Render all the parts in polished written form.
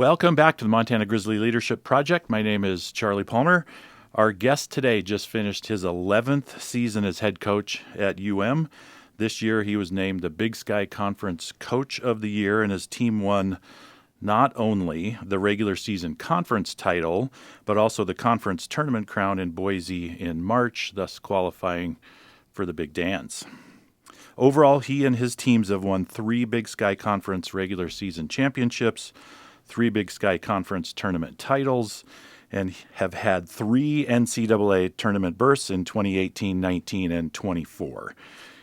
Welcome back to the Montana Grizzly Leadership Project. My name is Charlie Palmer. Our guest today just finished his 11th season as head coach at UM. This year he was named the Big Sky Conference Coach of the Year, and his team won not only the regular season conference title, but also the conference tournament crown in Boise in March, thus qualifying for the Big Dance. Overall, he and his teams have won 3 Big Sky Conference regular season championships, 3 Big Sky Conference tournament titles, and have had 3 NCAA tournament berths in 2018, 19, and 24.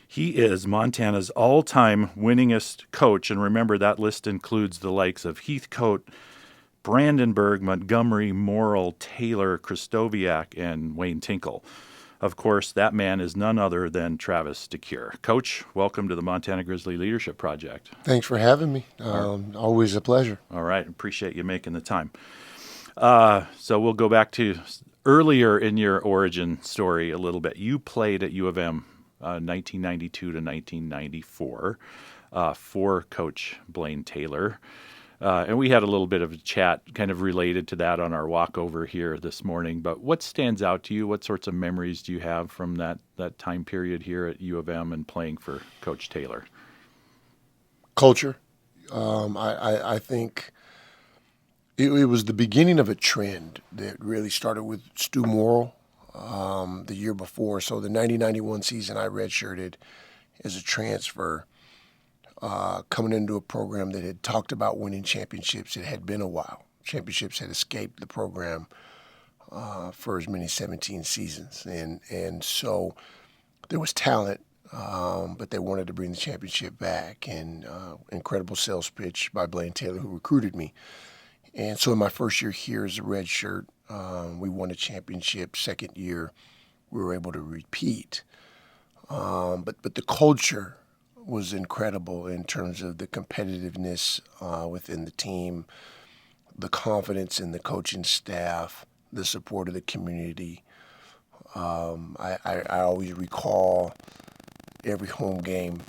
He is Montana's all-time winningest coach, and remember that list includes the likes of Heathcote, Brandenburg, Montgomery, Morrill, Taylor, Kristoviak, and Wayne Tinkle. Of course, that man is none other than Travis DeCuire. Coach, welcome to the Montana Grizzly Leadership Project. Thanks for having me. Always a pleasure. All right. Appreciate you making the time. So we'll go back to earlier in your origin story a little bit. You played at U of M 1992 to 1994 for Coach Blaine Taylor. And we had a little bit of a chat kind of related to that on our walk over here this morning. But what stands out to you? What sorts of memories do you have from that time period here at U of M and playing for Coach Taylor? Culture. I think it was the beginning of a trend that really started with Stu Morrill the year before. So the 90-91 season, I redshirted as a transfer. Coming into a program that had talked about winning championships. It had been a while. Championships had escaped the program for as many 17 seasons. And so there was talent, but they wanted to bring the championship back. And incredible sales pitch by Blaine Taylor, who recruited me. And so in my first year here as a redshirt, we won a championship. Second year, we were able to repeat. But the culture was incredible in terms of the competitiveness within the team, the confidence in the coaching staff, the support of the community. I always recall every home game,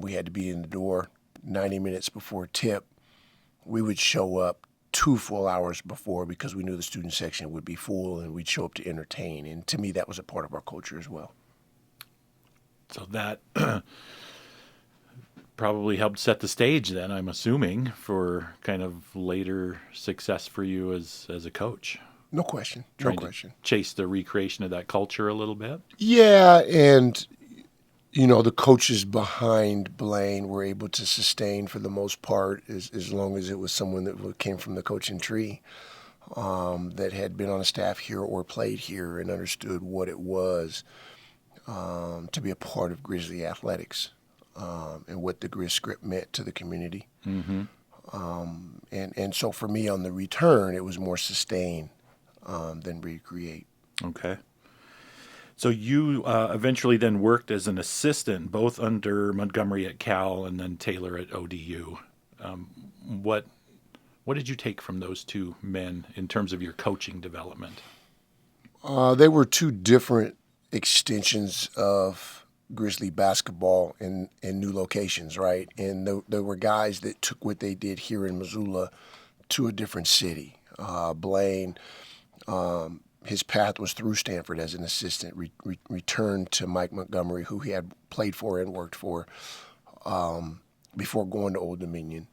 we had to be in the door 90 minutes before tip. We would show up 2 full hours before because we knew the student section would be full, and we'd show up to entertain. And to me, that was a part of our culture as well. So that probably helped set the stage then, I'm assuming, for kind of later success for you as a coach. No question. Trying to chase the recreation of that culture a little bit. Yeah, and the coaches behind Blaine were able to sustain for the most part as long as it was someone that came from the coaching tree, that had been on a staff here or played here and understood what it was to be a part of Grizzly athletics. And what the Griz script meant to the community. Mm-hmm. And so for me on the return, it was more sustain than recreate. Okay. So you eventually then worked as an assistant, both under Montgomery at Cal and then Taylor at ODU. What did you take from those 2 men in terms of your coaching development? They were 2 different extensions of Grizzly basketball in new locations, right? And there were guys that took what they did here in Missoula to a different city. Blaine, his path was through Stanford as an assistant, returned to Mike Montgomery, who he had played for and worked for before going to Old Dominion.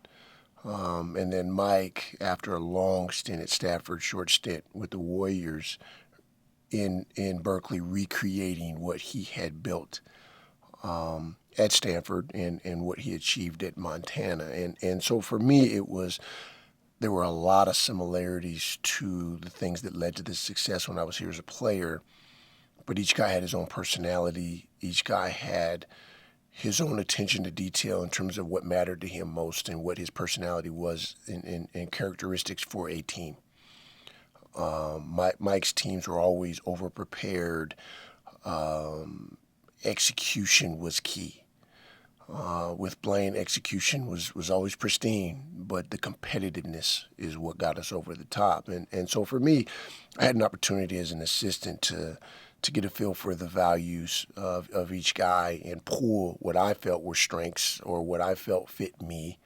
And then Mike, after a long stint at Stanford, short stint with the Warriors in Berkeley, recreating what he had built at Stanford and what he achieved at Montana. And so for me, there were a lot of similarities to the things that led to this success when I was here as a player, but each guy had his own personality. Each guy had his own attention to detail in terms of what mattered to him most and what his personality was and characteristics for a team. Mike's teams were always over-prepared. Execution was key. With Blaine, execution was always pristine, but the competitiveness is what got us over the top. And so for me, I had an opportunity as an assistant to get a feel for the values of each guy and pull what I felt were strengths or what I felt fit me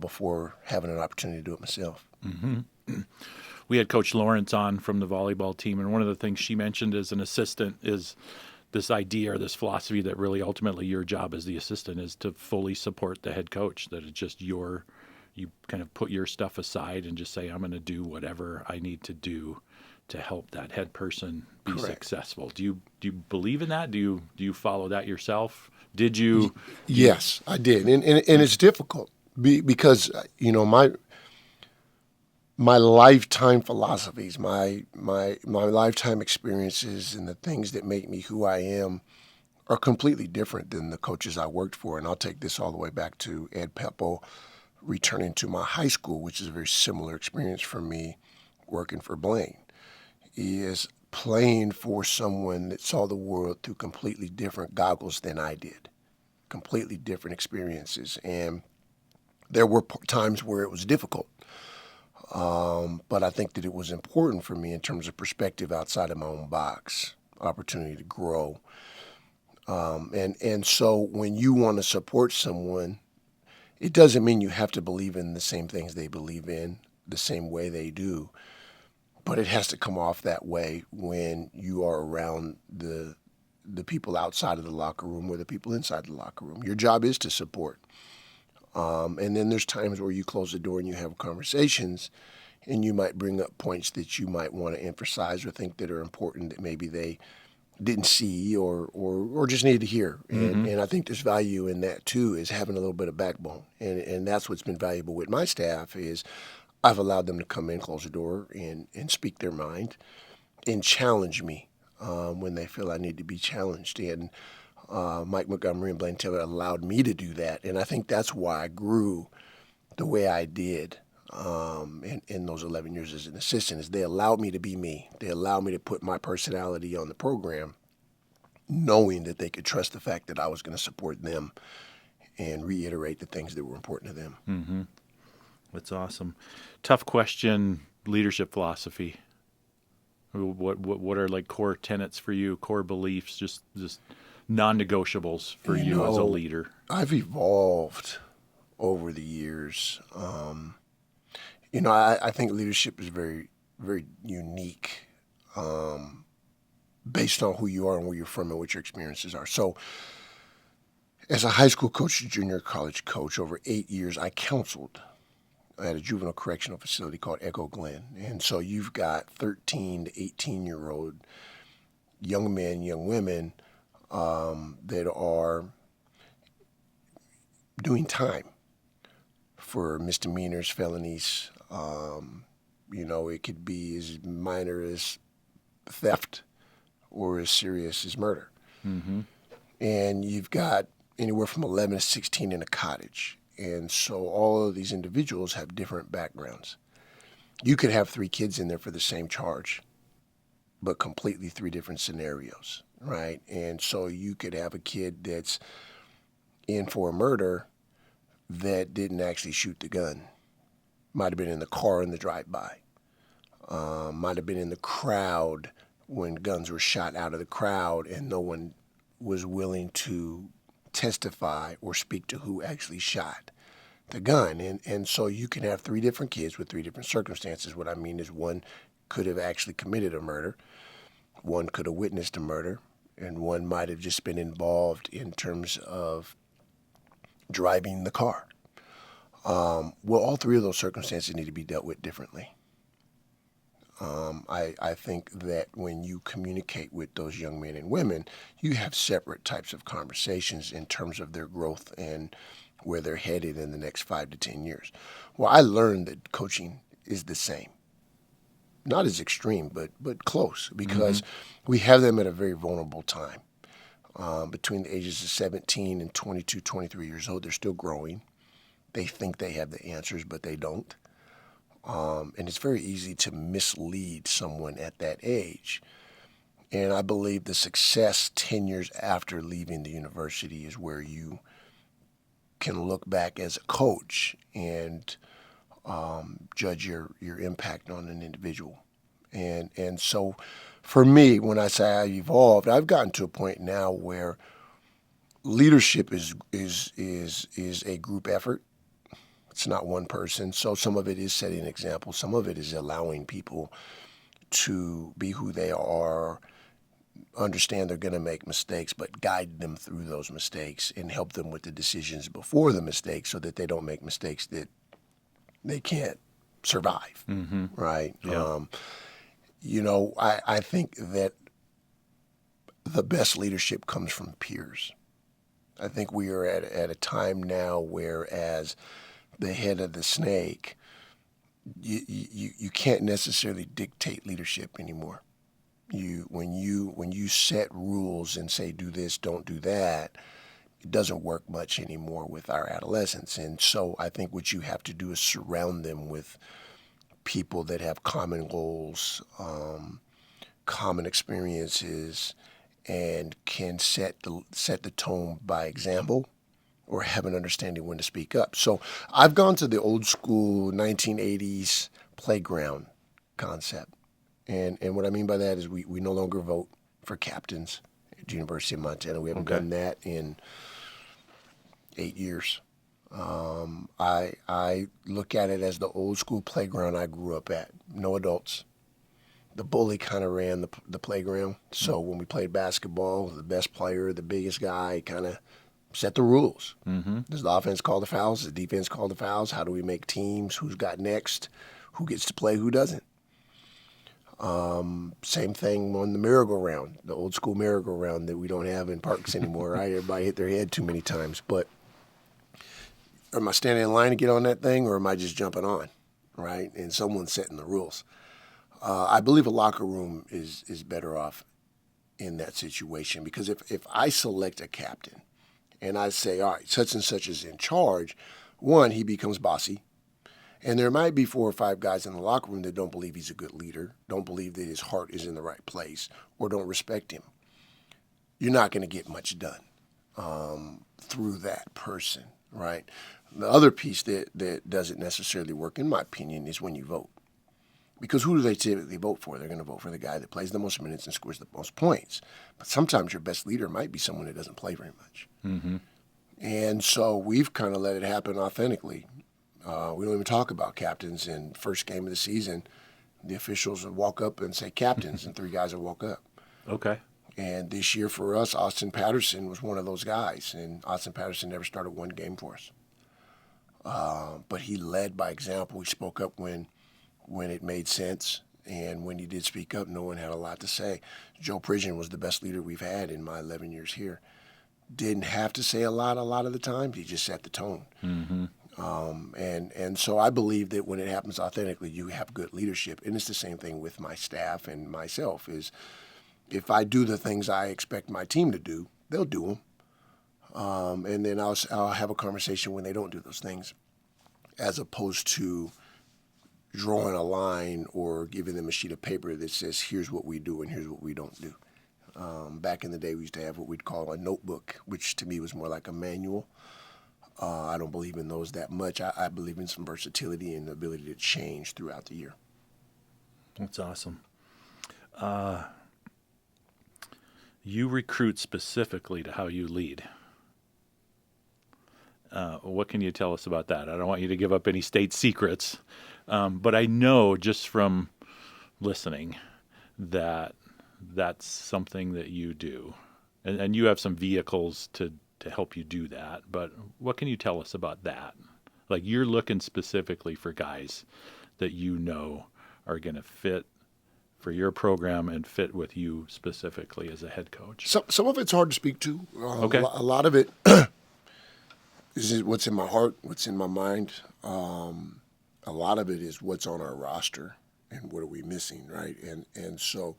before having an opportunity to do it myself. We had Coach Lawrence on from the volleyball team, and one of the things she mentioned as an assistant is this idea or this philosophy that really ultimately your job as the assistant is to fully support the head coach, that it's just you kind of put your stuff aside and just say, I'm going to do whatever I need to do to help that head person be Correct. successful. Do you believe in that? Do you follow that yourself? Did you? Yes, I did, and it's difficult because my lifetime philosophies, my lifetime experiences, and the things that make me who I am are completely different than the coaches I worked for. And I'll take this all the way back to Ed Pepple, returning to my high school, which is a very similar experience for me working for Blaine. Is playing for someone that saw the world through completely different goggles than I did, completely different experiences. And there were times where it was difficult. But I think that it was important for me in terms of perspective outside of my own box, opportunity to grow. And so when you want to support someone, it doesn't mean you have to believe in the same things they believe in, the same way they do. But it has to come off that way when you are around the people outside of the locker room or the people inside the locker room. Your job is to support. And then there's times where you close the door and you have conversations, and you might bring up points that you might want to emphasize or think that are important that maybe they didn't see or just needed to hear. And I think there's value in that too, is having a little bit of backbone. And that's what's been valuable with my staff is I've allowed them to come in, close the door, and speak their mind and challenge me when they feel I need to be challenged. And Mike Montgomery and Blaine Taylor allowed me to do that. And I think that's why I grew the way I did in those 11 years as an assistant, is they allowed me to be me. They allowed me to put my personality on the program, knowing that they could trust the fact that I was going to support them and reiterate the things that were important to them. Mm-hmm. That's awesome. Tough question, leadership philosophy. What are like core tenets for you, core beliefs, just non-negotiables for you as a leader? I've evolved over the years. I think leadership is very, very unique based on who you are and where you're from and what your experiences are. So as a high school coach, junior college coach, over 8 years, I counseled at a juvenile correctional facility called Echo Glen. And so you've got 13 to 18-year-old young men, young women that are doing time for misdemeanors, felonies. It could be as minor as theft or as serious as murder. Mm-hmm. And you've got anywhere from 11 to 16 in a cottage. And so all of these individuals have different backgrounds. You could have 3 kids in there for the same charge, but completely 3 different scenarios, right? And so you could have a kid that's in for a murder that didn't actually shoot the gun. Might have been in the car in the drive-by. Might have been in the crowd when guns were shot out of the crowd and no one was willing to testify or speak to who actually shot the gun. And so you can have 3 different kids with 3 different circumstances. What I mean is one could have actually committed a murder, one could have witnessed a murder, and one might have just been involved in terms of driving the car. All 3 of those circumstances need to be dealt with differently. I think that when you communicate with those young men and women, you have separate types of conversations in terms of their growth and where they're headed in the next 5 to 10 years. Well, I learned that coaching is the same. Not as extreme, but close, because we have them at a very vulnerable time. Between the ages of 17 and 22, 23 years old, they're still growing. They think they have the answers, but they don't. And it's very easy to mislead someone at that age. And I believe the success 10 years after leaving the university is where you can look back as a coach and judge your impact on an individual. And so for me, when I say I've evolved, I've gotten to a point now where leadership is a group effort. It's not one person. So some of it is setting an example. Some of it is allowing people to be who they are, understand they're going to make mistakes, but guide them through those mistakes and help them with the decisions before the mistakes so that they don't make mistakes that they can't survive, right? Yeah. I think that the best leadership comes from peers. I think we are at a time now where, as the head of the snake, you can't necessarily dictate leadership anymore. When you set rules and say do this, don't do that, it doesn't work much anymore with our adolescents. And so I think what you have to do is surround them with people that have common goals, common experiences, and can set the tone by example or have an understanding when to speak up. So I've gone to the old school 1980s playground concept. And what I mean by that is we no longer vote for captains at the University of Montana. We haven't done that in 8 years. I look at it as the old school playground I grew up at. No adults. The bully kind of ran the playground. So when we played basketball, the best player, the biggest guy kind of set the rules. Does the offense call the fouls? Does the defense call the fouls? How do we make teams? Who's got next? Who gets to play? Who doesn't? Same thing on the merry-go-round, the old school merry-go-round that we don't have in parks anymore, right? Everybody hit their head too many times. But am I standing in line to get on that thing, or am I just jumping on, right? And someone's setting the rules. I believe a locker room is better off in that situation, because if I select a captain and I say, all right, such and such is in charge, one, he becomes bossy. And there might be 4 or 5 guys in the locker room that don't believe he's a good leader, don't believe that his heart is in the right place, or don't respect him. You're not going to get much done through that person, right? The other piece that doesn't necessarily work, in my opinion, is when you vote. Because who do they typically vote for? They're going to vote for the guy that plays the most minutes and scores the most points. But sometimes your best leader might be someone that doesn't play very much. And so we've kind of let it happen authentically. We don't even talk about captains. In first game of the season, the officials would walk up and say captains, and 3 guys would walk up. Okay. And this year for us, Austin Patterson was one of those guys. And Austin Patterson never started one game for us. But he led by example. He spoke up when it made sense. And when he did speak up, no one had a lot to say. Joe Pridgeon was the best leader we've had in my 11 years here. Didn't have to say a lot of the time. He just set the tone. And so I believe that when it happens authentically, you have good leadership. And it's the same thing with my staff and myself. Is if I do the things I expect my team to do, they'll do them. And then I'll have a conversation when they don't do those things, as opposed to drawing a line or giving them a sheet of paper that says, here's what we do and here's what we don't do. Back in the day, we used to have what we'd call a notebook, which to me was more like a manual. I don't believe in those that much. I believe in some versatility and the ability to change throughout the year. That's awesome. You recruit specifically to how you lead. What can you tell us about that? I don't want you to give up any state secrets, but I know just from listening that that's something that you do. And you have some vehicles to help you do that. But what can you tell us about that? Like, you're looking specifically for guys that you know are going to fit for your program and fit with you specifically as a head coach. Some of it's hard to speak to. Okay. A lot of it is what's in my heart, what's in my mind. A lot of it is what's on our roster and what are we missing, right? And so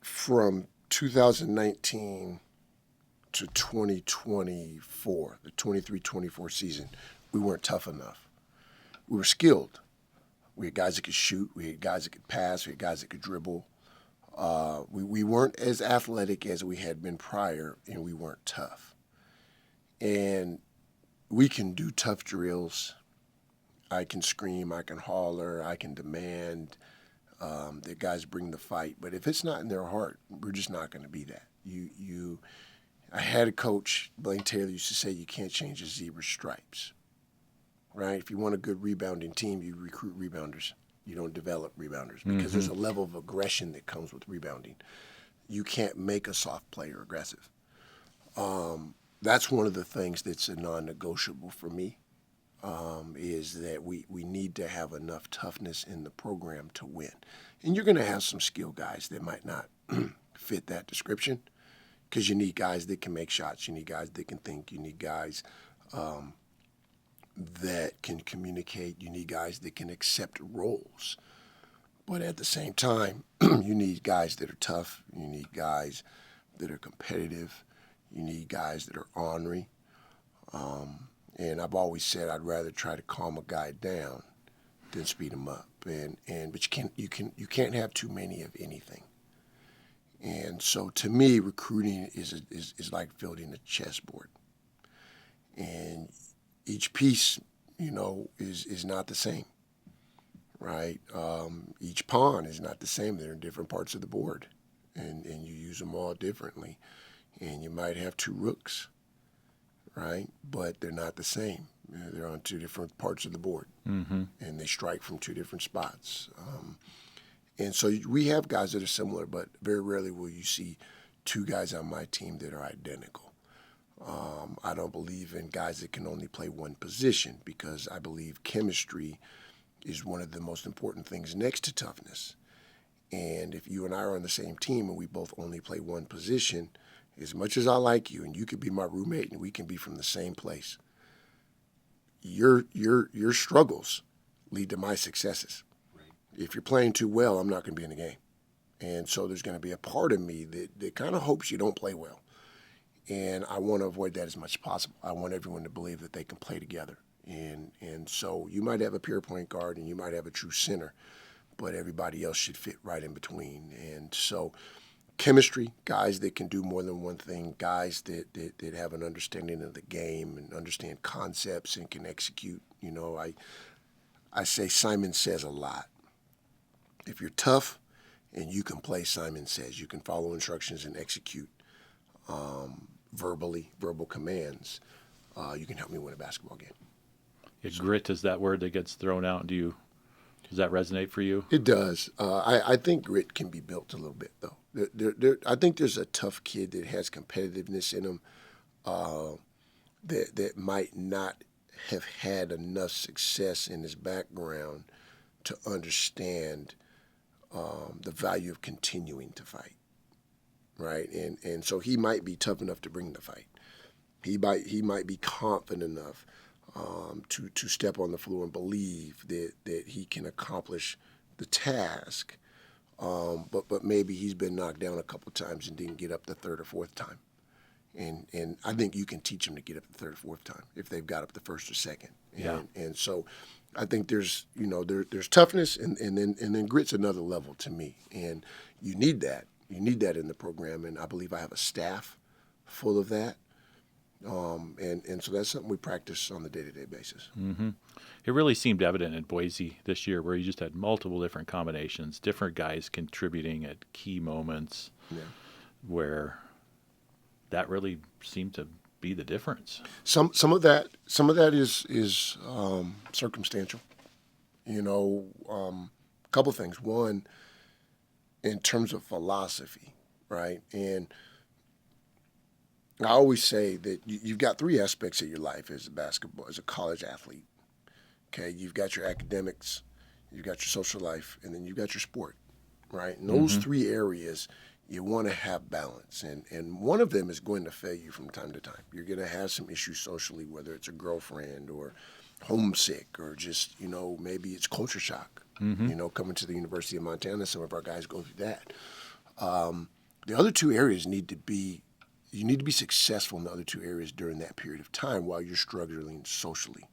from 2019 to 2024, the 23-24 season, we weren't tough enough. We were skilled. We had guys that could shoot. We had guys that could pass. We had guys that could dribble. We weren't as athletic as we had been prior, and we weren't tough. And we can do tough drills. I can scream. I can holler. I can demand that guys bring the fight. But if it's not in their heart, we're just not going to be that. I had a coach, Blaine Taylor, used to say, you can't change a zebra's stripes. right? If you want a good rebounding team, you recruit rebounders. You don't develop rebounders because there's a level of aggression that comes with rebounding. You can't make a soft player aggressive. That's one of the things that's a non-negotiable for me, is that we need to have enough toughness in the program to win. And you're going to have some skill guys that might not fit that description because you need guys that can make shots. You need guys that can think. You need guys that can communicate. You need guys that can accept roles. But at the same time, you need guys that are tough. You need guys that are competitive. You need guys that are ornery. And I've always said I'd rather try to calm a guy down than speed him up. But you can't have too many of anything. And so to me, recruiting is like building a chessboard. And each piece, is not the same, right? Each pawn is not the same. They're in different parts of the board, and you use them all differently. And you might have two rooks, right? But they're not the same. They're on two different parts of the board, and they strike from two different spots. And so we have guys that are similar, but very rarely will you see two guys on my team that are identical. I don't believe in guys that can only play one position because I believe chemistry is one of the most important things next to toughness. And if you and I are on the same team and we both only play one position, as much as I like you and you could be my roommate and we can be from the same place, your struggles lead to my successes. Right. If you're playing too well, I'm not going to be in the game. And so there's going to be a part of me that kind of hopes you don't play well. And I want to avoid that as much as possible. I want everyone to believe that they can play together. And so you might have a pure point guard and you might have a true center, but everybody else should fit right in between. And so chemistry, guys that can do more than one thing, guys that have an understanding of the game and understand concepts and can execute. I say Simon Says a lot. If you're tough and you can play Simon Says, you can follow instructions and execute verbal commands, you can help me win a basketball game. Yeah, grit is that word that gets thrown out. Does that resonate for you? It does. I think grit can be built a little bit, though. I think there's a tough kid that has competitiveness in him that might not have had enough success in his background to understand the value of continuing to fight, right? And so he might be tough enough to bring the fight. He might be confident enough to step on the floor and believe that he can accomplish the task, but maybe he's been knocked down a couple times and didn't get up the third or fourth time. And I think you can teach them to get up the third or fourth time if they've got up the first or second. And so I think there's toughness and then grit's another level to me. And you need that. You need that in the program, and I believe I have a staff full of that. And so that's something we practice on the day-to-day basis. Mm-hmm. It really seemed evident in Boise this year where you just had multiple different combinations, different guys contributing at key moments where that really seemed to be the difference. Some of that is circumstantial. A couple things. One, in terms of philosophy, right? And I always say that you've got three aspects of your life as a college athlete. Okay, you've got your academics, you've got your social life, and then you've got your sport, right? And those three areas, you want to have balance. And one of them is going to fail you from time to time. You're going to have some issues socially, whether it's a girlfriend or homesick or just, maybe it's culture shock. Coming to the University of Montana, some of our guys go through that. The other two areas you need to be successful in the other two areas during that period of time while you're struggling socially.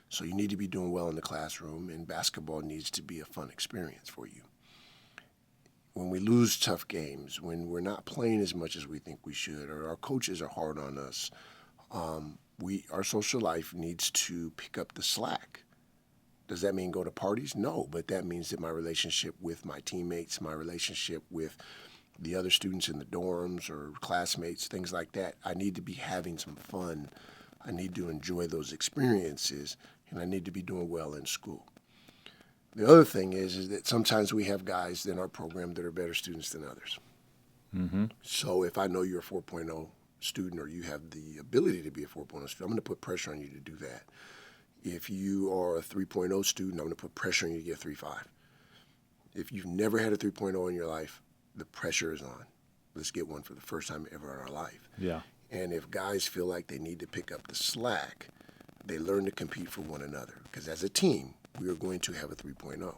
So you need to be doing well in the classroom, and basketball needs to be a fun experience for you. When we lose tough games, when we're not playing as much as we think we should, or our coaches are hard on us, our social life needs to pick up the slack. Does that mean go to parties? No, but that means that my relationship with my teammates, my relationship with the other students in the dorms or classmates, things like that, I need to be having some fun. I need to enjoy those experiences, and I need to be doing well in school. The other thing is that sometimes we have guys in our program that are better students than others. Mm-hmm. So if I know you're a 4.0 student or you have the ability to be a 4.0 student, I'm going to put pressure on you to do that. If you are a 3.0 student, I'm going to put pressure on you to get a 3.5. If you've never had a 3.0 in your life, the pressure is on. Let's get one for the first time ever in our life. Yeah. And if guys feel like they need to pick up the slack, they learn to compete for one another. Because as a team, we are going to have a 3.0.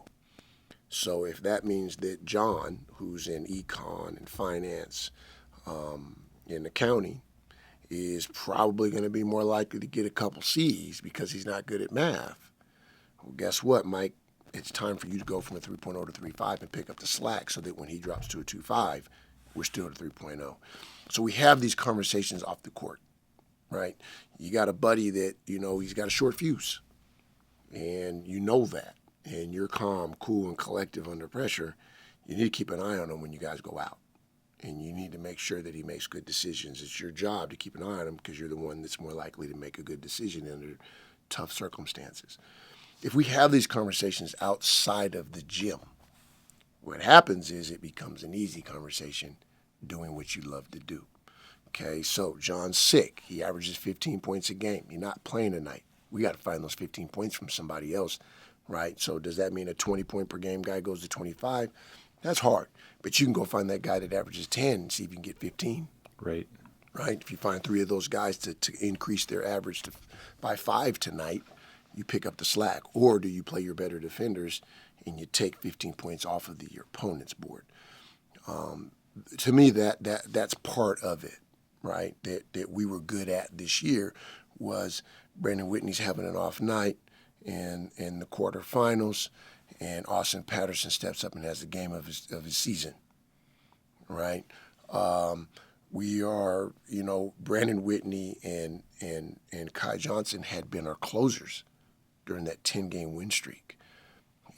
So if that means that John, who's in econ and finance in accounting, is probably going to be more likely to get a couple C's because he's not good at math, well, guess what, Mike? It's time for you to go from a 3.0 to 3.5 and pick up the slack so that when he drops to a 2.5, we're still at a 3.0. So we have these conversations off the court, right? You got a buddy that, he's got a short fuse, and you know that, and you're calm, cool, and collective under pressure. You need to keep an eye on him when you guys go out, and you need to make sure that he makes good decisions. It's your job to keep an eye on him because you're the one that's more likely to make a good decision under tough circumstances. If we have these conversations outside of the gym, what happens is it becomes an easy conversation doing what you love to do. Okay, so John's sick. He averages 15 points a game. You're not playing tonight. We got to find those 15 points from somebody else, right? So does that mean a 20-point per game guy goes to 25? That's hard. But you can go find that guy that averages 10 and see if you can get 15. Right. Right? If you find 3 of those guys to increase their average by 5 tonight, you pick up the slack. Or do you play your better defenders and you take 15 points off of your opponent's board? To me, that's part of it, right? That we were good at this year was Brandon Whitney's having an off night in the quarterfinals, and Austin Patterson steps up and has the game of his season, right? We are, Brandon Whitney and Kai Johnson had been our closers during that 10-game win streak.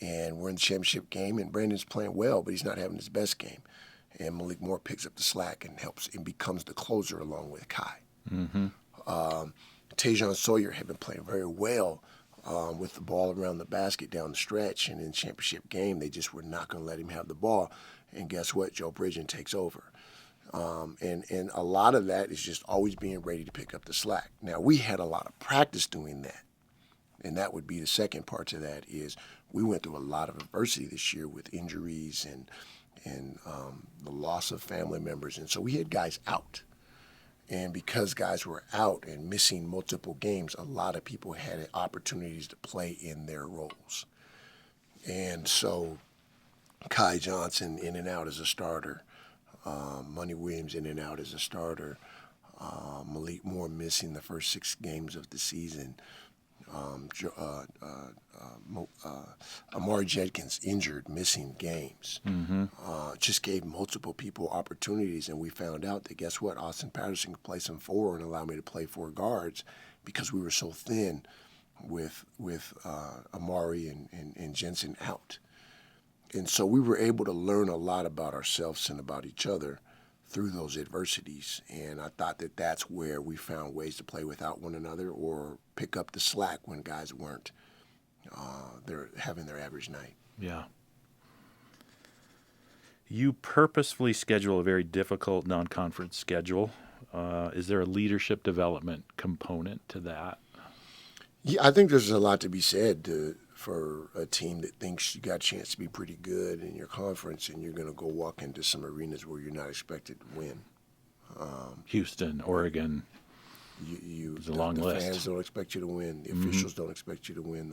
And we're in the championship game, and Brandon's playing well, but he's not having his best game. And Malik Moore picks up the slack and helps and becomes the closer along with Kai. Mm-hmm. Tajon Sawyer had been playing very well with the ball around the basket down the stretch, and in the championship game, they just were not going to let him have the ball. And guess what? Joe Bridgen takes over. And a lot of that is just always being ready to pick up the slack. Now, we had a lot of practice doing that. And that would be the second part to that is we went through a lot of adversity this year with injuries and the loss of family members. And so we had guys out. And because guys were out and missing multiple games, a lot of people had opportunities to play in their roles. And so Kai Johnson in and out as a starter, Money Williams in and out as a starter, Malik Moore missing the first 6 games of the season, Amari Jenkins injured, missing games. Mm-hmm. Just gave multiple people opportunities, and we found out that guess what? Austin Patterson could play some 4 and allow me to play 4 guards because we were so thin with Amari and Jensen out. And so we were able to learn a lot about ourselves and about each other through those adversities. And I thought that that's where we found ways to play without one another or pick up the slack when guys weren't they're having their average night. Yeah. You purposefully schedule a very difficult non-conference schedule. Is there a leadership development component to that? Yeah, I think there's a lot to be said for a team that thinks you got a chance to be pretty good in your conference and you're going to go walk into some arenas where you're not expected to win. Houston, Oregon. It's a long list. The fans don't expect you to win. The officials don't expect you to win.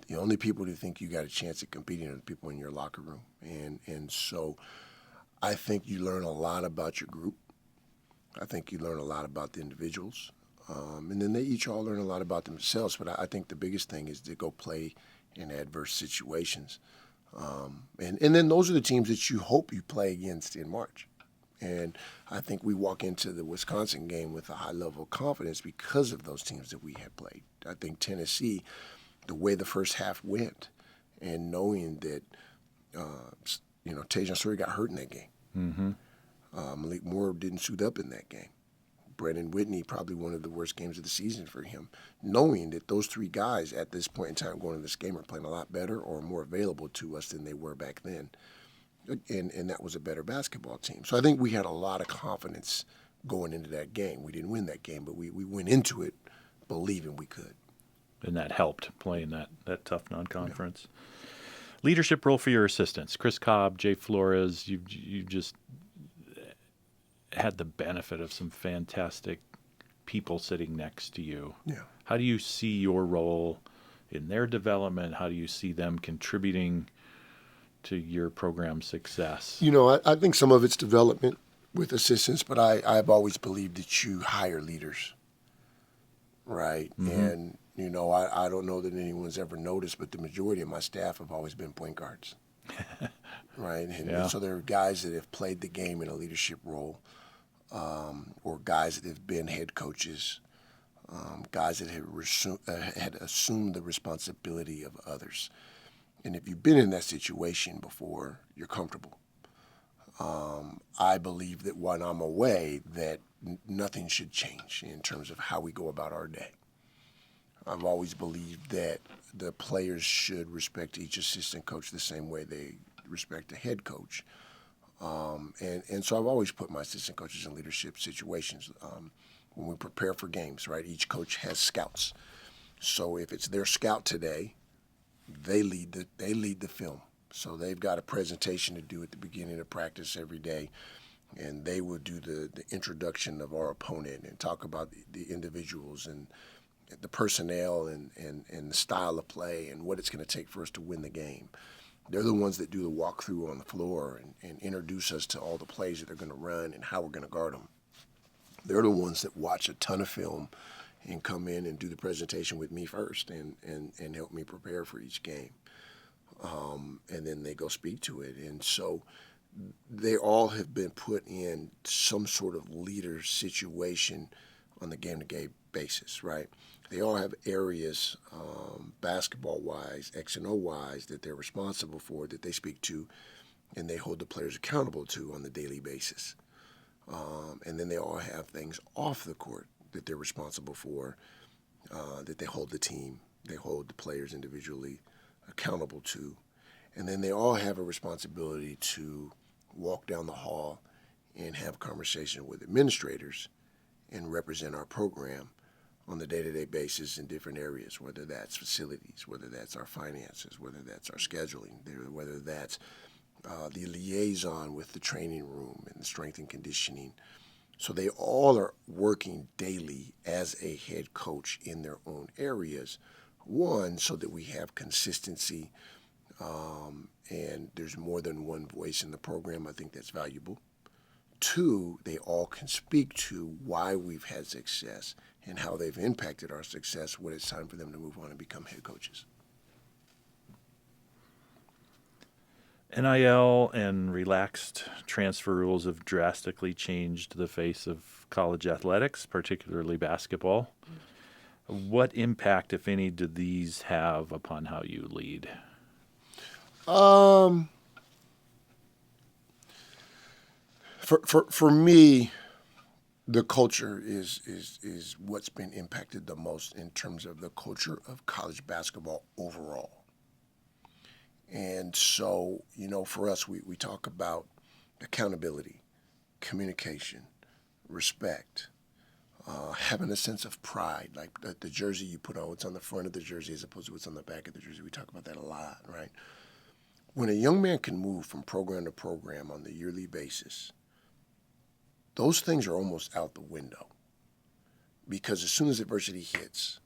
The only people who think you got a chance at competing are the people in your locker room. And so I think you learn a lot about your group. I think you learn a lot about the individuals. And then they each all learn a lot about themselves. But I think the biggest thing is to go play in adverse situations. And then those are the teams that you hope you play against in March. And I think we walk into the Wisconsin game with a high level of confidence because of those teams that we had played. I think Tennessee, the way the first half went, and knowing that, Tajon Sawyer got hurt in that game. Mm-hmm. Malik Moore didn't suit up in that game. Brennan Whitney, probably one of the worst games of the season for him, knowing that those three guys at this point in time going into this game are playing a lot better or more available to us than they were back then. And that was a better basketball team. So I think we had a lot of confidence going into that game. We didn't win that game, but we went into it believing we could. And that helped playing that tough non-conference. Yeah. Leadership role for your assistants, Chris Cobb, Jay Flores. You just had the benefit of some fantastic people sitting next to you. Yeah. How do you see your role in their development? How do you see them contributing to your program's success? I think some of it's development with assistants, but I've always believed that you hire leaders, right? Mm-hmm. And, I don't know that anyone's ever noticed, but the majority of my staff have always been point guards, right? And so there are guys that have played the game in a leadership role, or guys that have been head coaches, guys that had assumed the responsibility of others. And if you've been in that situation before, you're comfortable. I believe that when I'm away, that nothing should change in terms of how we go about our day. I've always believed that the players should respect each assistant coach the same way they respect a head coach. And so I've always put my assistant coaches in leadership situations. When we prepare for games, right, each coach has scouts. So if it's their scout today, they lead the film. So they've got a presentation to do at the beginning of practice every day, and they will do the introduction of our opponent and talk about the individuals and the personnel and the style of play and what it's going to take for us to win the game. They're the ones that do the walkthrough on the floor and introduce us to all the plays that they're going to run and how we're going to guard them. They're the ones that watch a ton of film and come in and do the presentation with me first and help me prepare for each game. And then they go speak to it. And so they all have been put in some sort of leader situation on the game-to-game basis, right? They all have areas, basketball-wise, X and O-wise, that they're responsible for, that they speak to, and they hold the players accountable to on the daily basis. And then they all have things off the court that they're responsible for, that they hold the team, they hold the players individually accountable to. And then they all have a responsibility to walk down the hall and have conversation with administrators and represent our program on the day-to-day basis in different areas, whether that's facilities, whether that's our finances, whether that's our scheduling, whether that's the liaison with the training room and the strength and conditioning. So they all are working daily as a head coach in their own areas. One, so that we have consistency, and there's more than one voice in the program. I think that's valuable. Two, they all can speak to why we've had success and how they've impacted our success when it's time for them to move on and become head coaches. NIL and relaxed transfer rules have drastically changed the face of college athletics, particularly basketball. What impact, if any, do these have upon how you lead? For me, the culture is what's been impacted the most in terms of the culture of college basketball overall. And so, for us, we talk about accountability, communication, respect, having a sense of pride, like the jersey you put on, what's on the front of the jersey as opposed to what's on the back of the jersey. We talk about that a lot, right? When a young man can move from program to program on the yearly basis, those things are almost out the window, because as soon as adversity hits,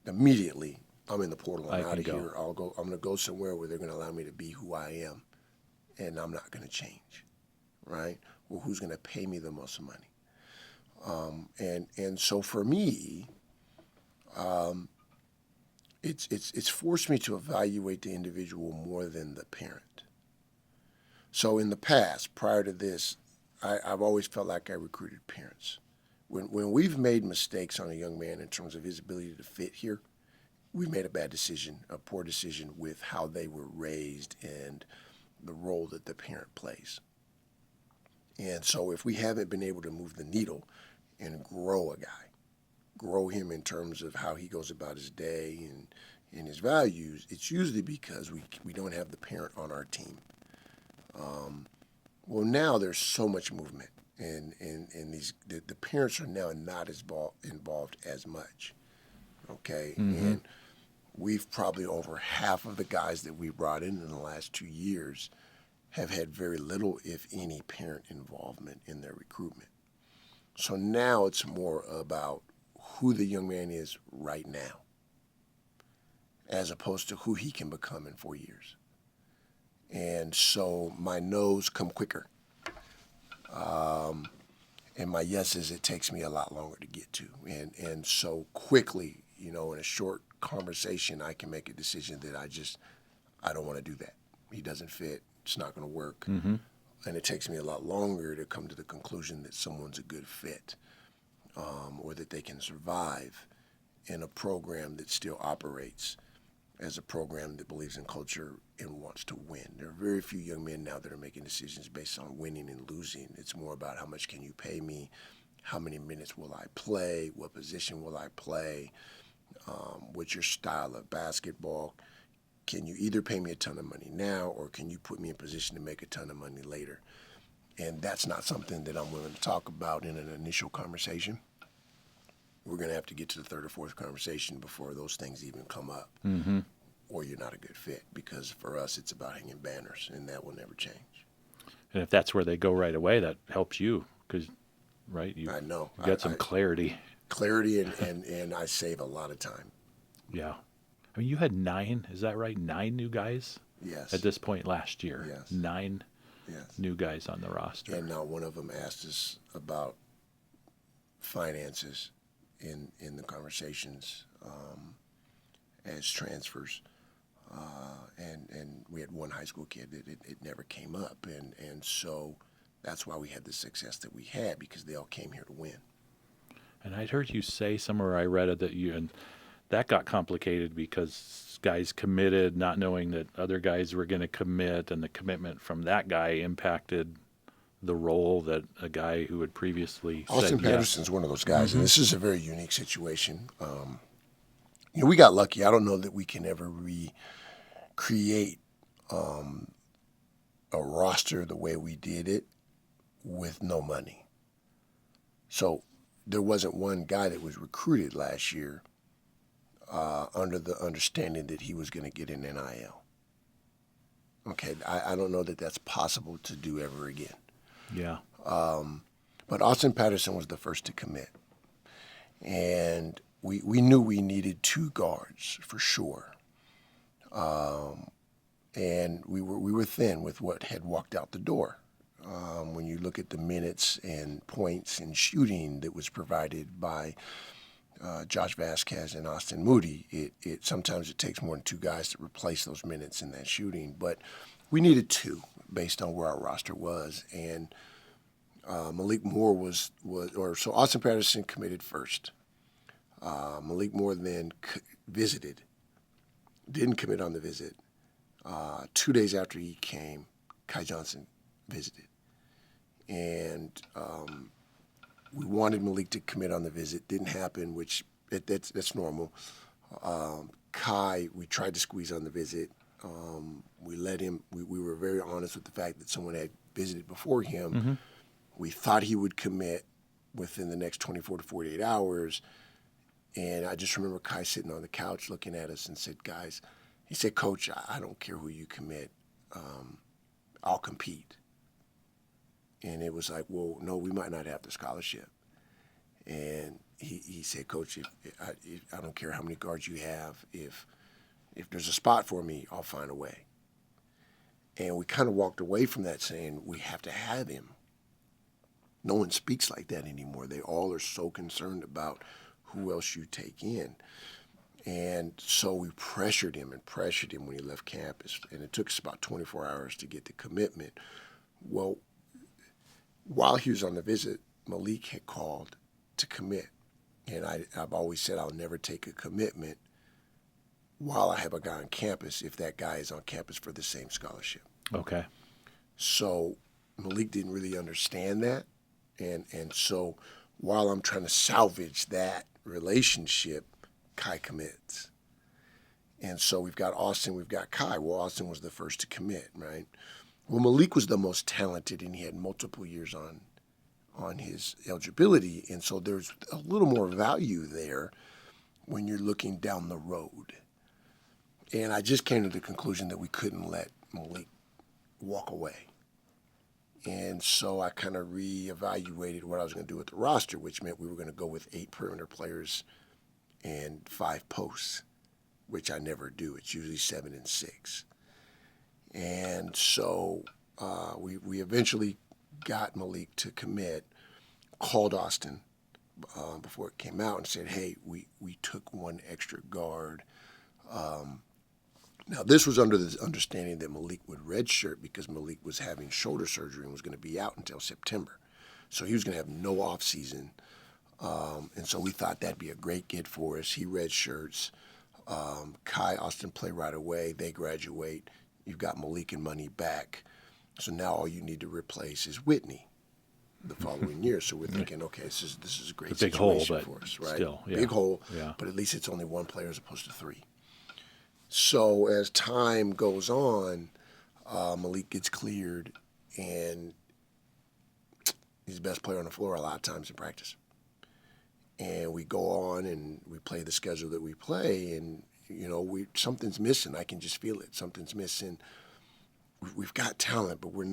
immediately I'm in the portal. I'm out of here. I'm going to go somewhere where they're going to allow me to be who I am, and I'm not going to change, right? Well, who's going to pay me the most money? And so for me, it's forced me to evaluate the individual more than the parent. So in the past, prior to this, I've always felt like I recruited parents. When we've made mistakes on a young man in terms of his ability to fit here, we made a bad decision, a poor decision with how they were raised and the role that the parent plays. And so if we haven't been able to move the needle and grow a guy, grow him in terms of how he goes about his day and his values, it's usually because we don't have the parent on our team. Well, now there's so much movement, and the parents are now not as involved as much. Okay, and we've probably over half of the guys that we brought in the last 2 years have had very little, if any, parent involvement in their recruitment. So now it's more about who the young man is right now, as opposed to who he can become in 4 years. And so my no's come quicker. And my yeses, it takes me a lot longer to get to. And so quickly, in a short conversation, I can make a decision that I don't want to do that. He doesn't fit. It's not going to work. And it takes me a lot longer to come to the conclusion that someone's a good fit, or that they can survive in a program that still operates as a program that believes in culture and wants to win. There are very few young men now that are making decisions based on winning and losing. It's more about how much can you pay me, how many minutes will I play, what position will I play, what's your style of basketball. Can you either pay me a ton of money now, or can you put me in position to make a ton of money later? And that's not something that I'm willing to talk about in an initial conversation. We're going to have to get to the third or fourth conversation before those things even come up, or you're not a good fit, because for us it's about hanging banners, and that will never change. And if that's where they go right away, that helps you because, right, you I know. got some clarity. Clarity, and I save a lot of time. Yeah. I mean, you had 9, is that right? 9 new guys? Yes. At this point last year. Yes. 9 Yes. new guys on the roster. And now one of them asked us about finances in the conversations as transfers. And we had one high school kid that it never came up. And so that's why we had the success that we had, because they all came here to win. And I'd heard you say somewhere, I read it, and that got complicated because guys committed not knowing that other guys were going to commit, and the commitment from that guy impacted the role that a guy who had previously Austin said yes. Patterson's one of those guys, and this is a very unique situation. We got lucky. I don't know that we can ever recreate a roster the way we did it with no money. So there wasn't one guy that was recruited last year under the understanding that he was going to get an NIL. Okay, I don't know that that's possible to do ever again. Yeah. But Austin Patterson was the first to commit. And we knew we needed 2 guards for sure. And we were thin with what had walked out the door. When you look at the minutes and points and shooting that was provided by Josh Vasquez and Austin Moody, it sometimes it takes more than 2 guys to replace those minutes in that shooting. But we needed 2 based on where our roster was. And Malik Moore so Austin Patterson committed first. Malik Moore then visited, didn't commit on the visit. 2 days after he came, Kai Johnson visited. And we wanted Malik to commit on the visit. Didn't happen, which that's normal. Kai, we tried to squeeze on the visit. We let him. We were very honest with the fact that someone had visited before him. We thought he would commit within the next 24 to 48 hours. And I just remember Kai sitting on the couch looking at us and said, guys, he said, Coach, I don't care who you commit. I'll compete. And it was like, well, no, we might not have the scholarship. And he said, Coach, if I don't care how many guards you have, if there's a spot for me, I'll find a way. And we kind of walked away from that saying, we have to have him. No one speaks like that anymore. They all are so concerned about who else you take in. And so we pressured him when he left campus. And it took us about 24 hours to get the commitment. Well, while he was on the visit, Malik had called to commit. And I've always said I'll never take a commitment while I have a guy on campus if that guy is on campus for the same scholarship. Okay. So Malik didn't really understand that. And so while I'm trying to salvage that relationship, Kai commits. And so we've got Austin, we've got Kai. Well, Austin was the first to commit, right? Well, Malik was the most talented, and he had multiple years on his eligibility. And so there's a little more value there when you're looking down the road. And I just came to the conclusion that we couldn't let Malik walk away. And so I kind of reevaluated what I was going to do with the roster, which meant we were going to go with 8 perimeter players and 5 posts, which I never do. It's usually 7 and 6. And so we eventually got Malik to commit, called Austin before it came out and said, hey, we took 1 extra guard. Now, this was under the understanding that Malik would redshirt because Malik was having shoulder surgery and was going to be out until September. So he was going to have no off season. And so we thought that'd be a great get for us. He redshirts. Kai, Austin play right away. They graduate. You've got Malik and money back. So now all you need to replace is Whitney the following year. So we're thinking, okay, this is a great situation for us, right? Still, yeah. Big hole, yeah. But at least it's only 1 player as opposed to 3. So as time goes on, Malik gets cleared, and he's the best player on the floor a lot of times in practice. And we go on and we play the schedule that we play, and something's missing. I can just feel it. Something's missing. We've got talent, but we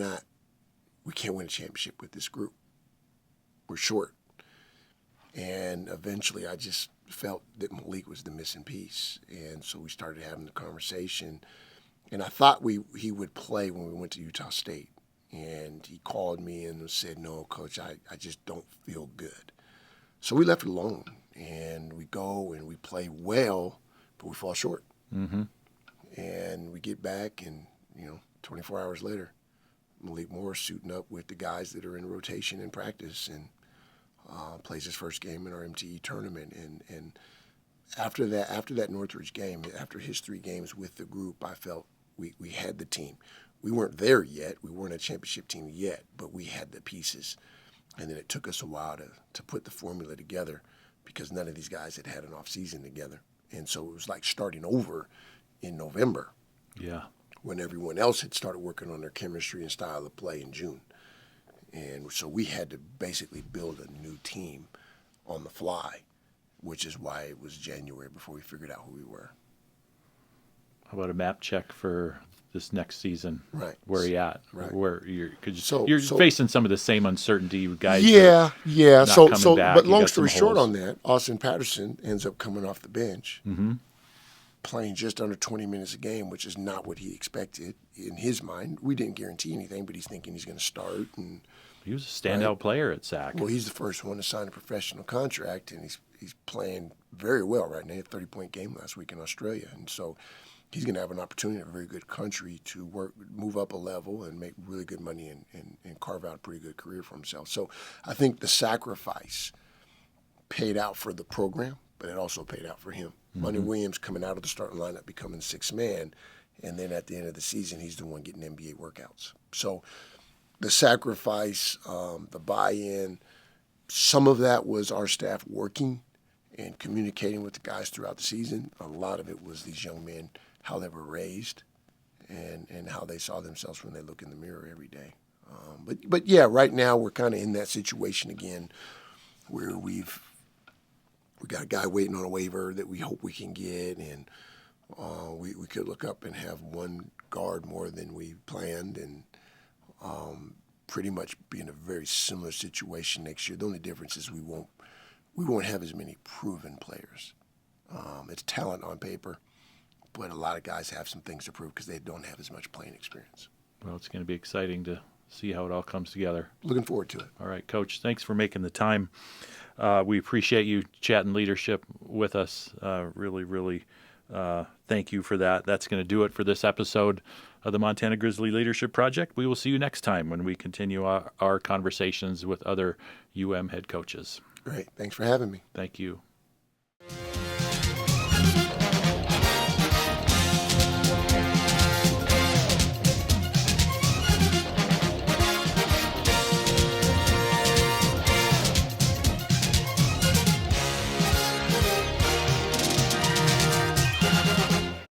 can't win a championship with this group. We're short. And eventually I just felt that Malik was the missing piece. And so we started having the conversation. And I thought he would play when we went to Utah State. And he called me and said, no, Coach, I just don't feel good. So we left it alone. And we go and we play well, but we fall short. Mm-hmm. And we get back and, 24 hours later, Malik Moore's suiting up with the guys that are in rotation in practice and plays his first game in our MTE tournament. And after that Northridge game, after his 3 games with the group, I felt we had the team. We weren't there yet. We weren't a championship team yet, but we had the pieces. And then it took us a while to put the formula together because none of these guys had an off season together. And so it was like starting over in November. Yeah. When everyone else had started working on their chemistry and style of play in June. And so we had to basically build a new team on the fly, which is why it was January before we figured out who we were. How about a map check for this next season? Right. Where are you at? Right. Where you're So facing some of the same uncertainty, you guys. Yeah. Not So coming back. But You long got story some short holes. on that, Austin Patterson ends up coming off the bench, playing just under 20 minutes a game, which is not what he expected in his mind. We didn't guarantee anything, but he's thinking he's going to start. And He was a standout player at SAC. well, he's the first one to sign a professional contract, and he's playing very well right now. He had a 30-point game last week in Australia, and so he's going to have an opportunity in a very good country to move up a level and make really good money and carve out a pretty good career for himself. So I think the sacrifice paid out for the program, but it also paid out for him. Money Williams coming out of the starting lineup, becoming 6th man, and then at the end of the season, he's the one getting NBA workouts. So the sacrifice, the buy-in, some of that was our staff working and communicating with the guys throughout the season. A lot of it was these young men, how they were raised and how they saw themselves when they look in the mirror every day. But yeah, right now we're kind of in that situation again where we got a guy waiting on a waiver that we hope we can get, and we could look up and have 1 guard more than we planned, and pretty much be in a very similar situation next year. The only difference is we won't have as many proven players. It's talent on paper, but a lot of guys have some things to prove because they don't have as much playing experience. Well, it's going to be exciting to see how it all comes together. Looking forward to it. All right, Coach, thanks for making the time. We appreciate you chatting leadership with us. Really, thank you for that. That's going to do it for this episode of the Montana Grizzly Leadership Project. We will see you next time when we continue our conversations with other UM head coaches. Great. Thanks for having me. Thank you.